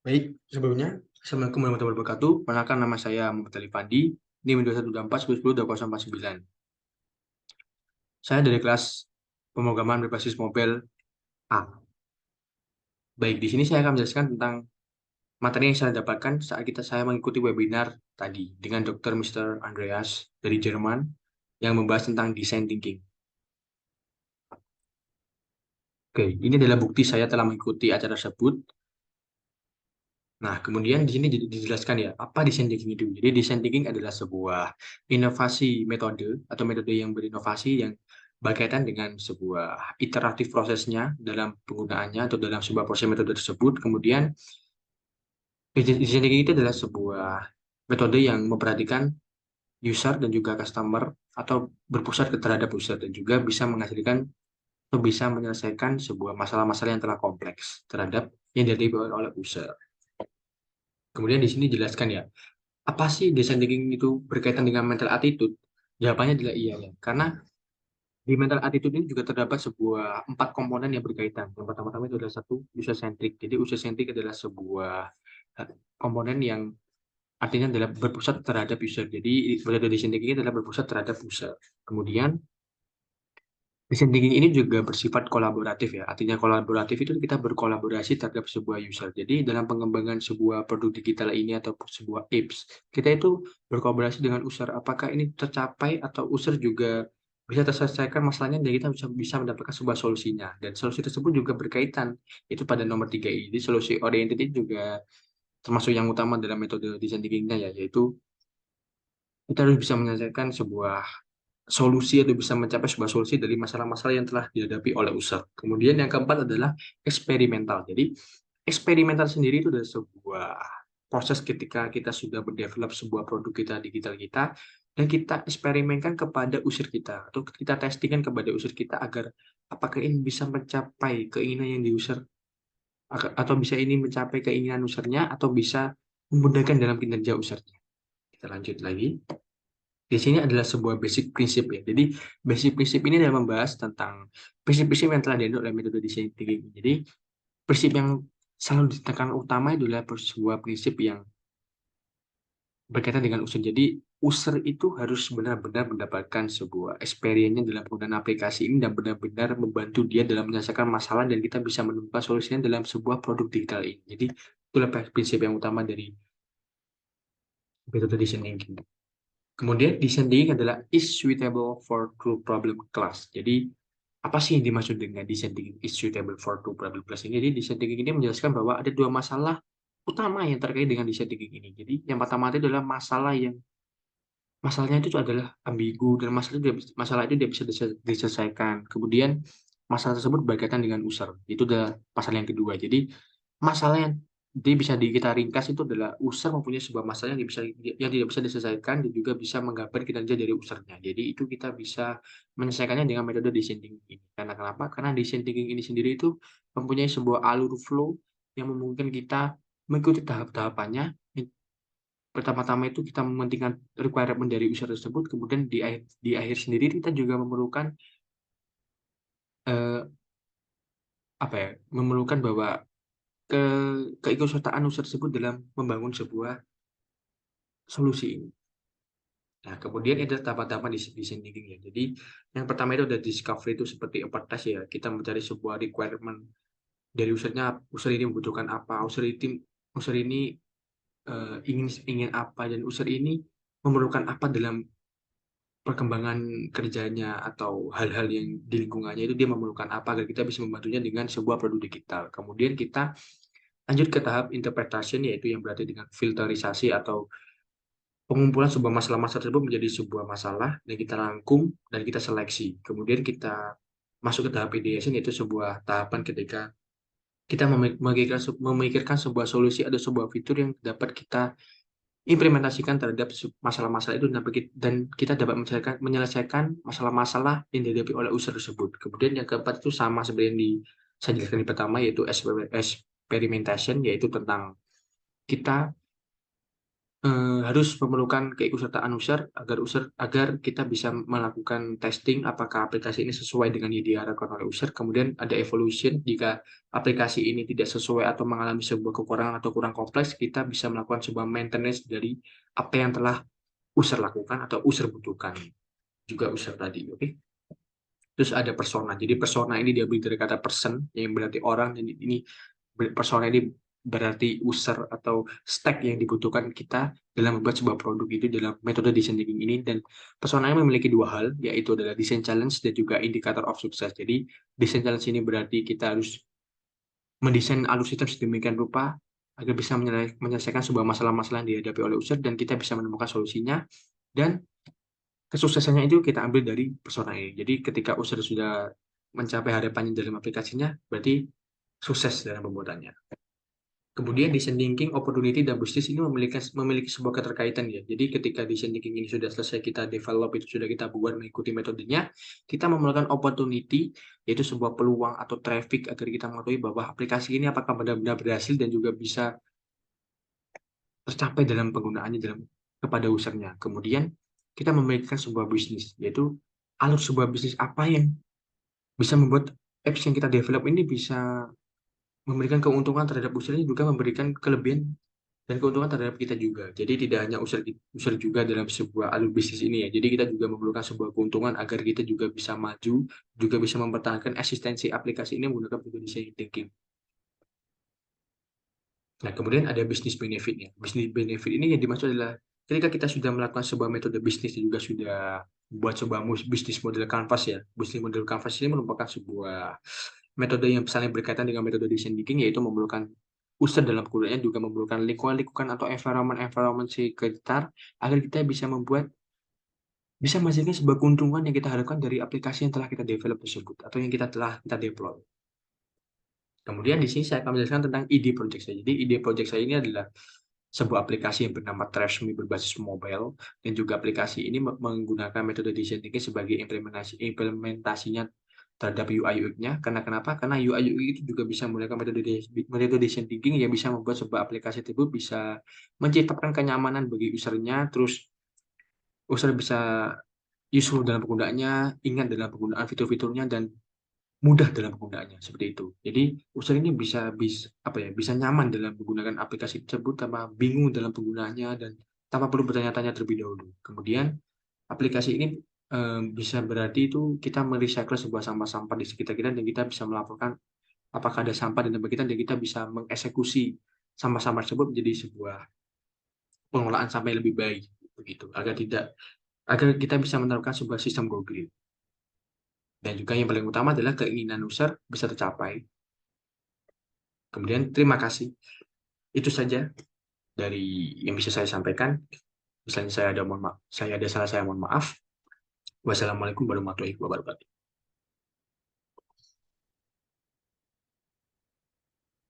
Baik, sebelumnya, Assalamualaikum warahmatullahi wabarakatuh. Perkenalkan nama saya Muhammad Ali Fandi, NIM 2124 1010 2009. Saya dari kelas pemrograman berbasis mobil A. Baik, di sini saya akan menjelaskan tentang materi yang saya dapatkan saat saya mengikuti webinar tadi dengan Dr. Mr. Andreas dari Jerman yang membahas tentang design thinking. Oke, ini adalah bukti saya telah mengikuti acara tersebut. Nah, kemudian di sini dijelaskan ya, apa design thinking itu. Jadi, design thinking adalah sebuah inovasi metode atau metode yang berinovasi yang berkaitan dengan sebuah iteratif prosesnya dalam penggunaannya atau dalam sebuah proses metode tersebut. Kemudian, design thinking itu adalah sebuah metode yang memperhatikan user dan juga customer atau berpusat terhadap user dan juga bisa menghasilkan atau bisa menyelesaikan sebuah masalah-masalah yang telah kompleks terhadap yang dihadapi oleh user. Kemudian di sini jelaskan ya, apa sih design thinking itu berkaitan dengan mental attitude? Jawabannya adalah iya ya. Karena di mental attitude ini juga terdapat sebuah 4 komponen yang berkaitan. Yang pertama-tama itu adalah satu user centric. Jadi user centric adalah sebuah komponen yang artinya adalah berpusat terhadap user. Jadi metode design thinking adalah berpusat terhadap user. Kemudian design thinking ini juga bersifat kolaboratif ya. Artinya kolaboratif itu kita berkolaborasi terhadap sebuah user. Jadi dalam pengembangan sebuah produk digital ini atau sebuah apps, kita itu berkolaborasi dengan user. Apakah ini tercapai atau user juga bisa terselesaikan masalahnya dan kita bisa mendapatkan sebuah solusinya. Dan solusi tersebut juga berkaitan itu pada nomor 3 ini. Jadi solusi oriented itu juga termasuk yang utama dalam metode design thinking-nya ya, yaitu kita harus bisa menyelesaikan sebuah solusi atau bisa mencapai sebuah solusi dari masalah-masalah yang telah dihadapi oleh user. Kemudian yang keempat adalah eksperimental. Jadi eksperimental sendiri itu adalah sebuah proses ketika kita sudah mendevelop sebuah produk kita digital kita dan kita eksperimenkan kepada user kita atau kita testingkan kepada user kita agar apakah ini bisa mencapai keinginan yang di user atau bisa ini mencapai keinginan usernya atau bisa memudahkan dalam kinerja usernya. Kita lanjut lagi. Di sini adalah sebuah basic prinsip ya. Jadi basic prinsip ini adalah membahas tentang prinsip-prinsip yang telah dianut oleh metode design thinking. Jadi prinsip yang selalu ditekan utama adalah sebuah prinsip yang berkaitan dengan user. Jadi user itu harus benar-benar mendapatkan sebuah experience-nya dalam penggunaan aplikasi ini dan benar-benar membantu dia dalam menyelesaikan masalah dan kita bisa menemukan solusinya dalam sebuah produk digital ini. Jadi itulah prinsip yang utama dari metode design thinking. Kemudian design thinking adalah is suitable for true problem class. Jadi apa sih yang dimaksud dengan design thinking is suitable for true problem class ini? Jadi design thinking ini menjelaskan bahwa ada 2 masalah utama yang terkait dengan design thinking ini. Jadi yang pertama itu adalah masalahnya itu adalah ambigu dan masalah itu tidak bisa diselesaikan. Kemudian masalah tersebut berkaitan dengan user. Itu adalah pasal yang kedua. Jadi masalah yang bisa kita ringkas itu adalah user mempunyai sebuah masalah yang tidak bisa diselesaikan dan juga bisa menggambar kinerja dari usernya. Jadi itu kita bisa menyelesaikannya dengan metode design thinking ini. Karena kenapa? Karena design thinking ini sendiri itu mempunyai sebuah alur flow yang memungkinkan kita mengikuti tahap-tahapannya. Pertama-tama itu kita mementingkan requirement dari user tersebut, kemudian di akhir sendiri kita juga memerlukan eh, apa ya, memerlukan bahwa ke keikutsertaan user tersebut dalam membangun sebuah solusi ini. Nah, kemudian itu tahapan-tahapan di design thinking ya. Jadi, yang pertama itu ada discovery itu seperti test ya. Kita mencari sebuah requirement dari usernya, user ini membutuhkan apa, user ini ingin ingin apa dan user ini memerlukan apa dalam perkembangan kerjanya atau hal-hal yang di lingkungannya itu dia memerlukan apa agar kita bisa membantunya dengan sebuah produk digital. Kemudian kita lanjut ke tahap interpretation yaitu yang berarti dengan filterisasi atau pengumpulan sebuah masalah-masalah tersebut menjadi sebuah masalah dan kita rangkum dan kita seleksi. Kemudian kita masuk ke tahap ideation yaitu sebuah tahapan ketika kita memikirkan sebuah solusi atau sebuah fitur yang dapat kita implementasikan terhadap masalah-masalah itu dan kita dapat menyelesaikan masalah-masalah yang dihadapi oleh user tersebut. Kemudian yang keempat itu sama seperti yang saya jelaskan di pertama yaitu experimentation yaitu tentang kita harus memerlukan keikutsertaan user agar kita bisa melakukan testing apakah aplikasi ini sesuai dengan yang diharapkan oleh user. Kemudian ada evolution jika aplikasi ini tidak sesuai atau mengalami sebuah kekurangan atau kurang kompleks, kita bisa melakukan sebuah maintenance dari apa yang telah user lakukan atau user butuhkan juga user tadi. Oke. Okay? Terus ada persona. Jadi persona ini diambil dari kata person yang berarti orang, dan ini persona ini berarti user atau stack yang dibutuhkan kita dalam membuat sebuah produk itu dalam metode design thinking ini. Dan persona ini memiliki dua hal, yaitu adalah design challenge dan juga indicator of success. Jadi design challenge ini berarti kita harus mendesain alur sistem sedemikian rupa agar bisa menyelesaikan sebuah masalah-masalah yang dihadapi oleh user dan kita bisa menemukan solusinya. Dan kesuksesannya itu kita ambil dari persona ini. Jadi ketika user sudah mencapai harapannya dalam aplikasinya, berarti sukses dalam pembuatannya. Kemudian design thinking, opportunity, dan bisnis ini memiliki sebuah keterkaitan ya. Jadi ketika design thinking ini sudah selesai kita develop, itu sudah kita buat mengikuti metodenya, kita memerlukan opportunity, yaitu sebuah peluang atau traffic agar kita mengetahui bahwa aplikasi ini apakah benar-benar berhasil dan juga bisa tercapai dalam penggunaannya kepada usernya. Kemudian kita memiliki sebuah bisnis, yaitu alur sebuah bisnis apa yang bisa membuat apps yang kita develop ini bisa memberikan keuntungan terhadap usernya, juga memberikan kelebihan dan keuntungan terhadap kita juga. Jadi tidak hanya user juga dalam sebuah alur bisnis ini ya. Jadi kita juga memerlukan sebuah keuntungan agar kita juga bisa maju, juga bisa mempertahankan eksistensi aplikasi ini menggunakan metode design thinking. Nah, kemudian ada bisnis benefitnya. Bisnis benefit ini yang dimaksud adalah ketika kita sudah melakukan sebuah metode bisnis dan juga sudah buat sebuah bisnis model canvas ya. Bisnis model canvas ini merupakan sebuah metode yang saling berkaitan dengan metode design thinking, yaitu memerlukan user dalam penggunaannya, juga memerlukan lingkungan-lingkungan atau environment sekitar agar kita bisa menghasilkan sebuah keuntungan yang kita harapkan dari aplikasi yang telah kita develop tersebut atau yang telah kita deploy. Kemudian di sini saya akan menjelaskan tentang ide project saya. Jadi ide project saya ini adalah sebuah aplikasi yang bernama Trashme berbasis mobile, dan juga aplikasi ini menggunakan metode design thinking sebagai implementasinya terhadap UI UX-nya. Karena kenapa? Karena UI UX itu juga bisa menggunakan metode design thinking yang bisa membuat sebuah aplikasi tersebut bisa menciptakan kenyamanan bagi usernya, terus user bisa useful dalam penggunaannya, ingat dalam penggunaan fitur-fiturnya, dan mudah dalam penggunaannya seperti itu. Jadi user ini bisa nyaman dalam menggunakan aplikasi tersebut tanpa bingung dalam penggunaannya dan tanpa perlu bertanya-tanya terlebih dahulu. Kemudian aplikasi ini bisa berarti itu kita merecycle sebuah sampah-sampah di sekitar kita, dan kita bisa melaporkan apakah ada sampah di tempat kita, dan kita bisa mengeksekusi sampah-sampah tersebut menjadi sebuah pengelolaan sampah yang lebih baik begitu, agar kita bisa menerapkan sebuah sistem go green. Dan juga yang paling utama adalah keinginan user bisa tercapai. Kemudian terima kasih. Itu saja dari yang bisa saya sampaikan. Misalnya saya ada salah, saya mohon maaf. Wassalamualaikum warahmatullahi wabarakatuh.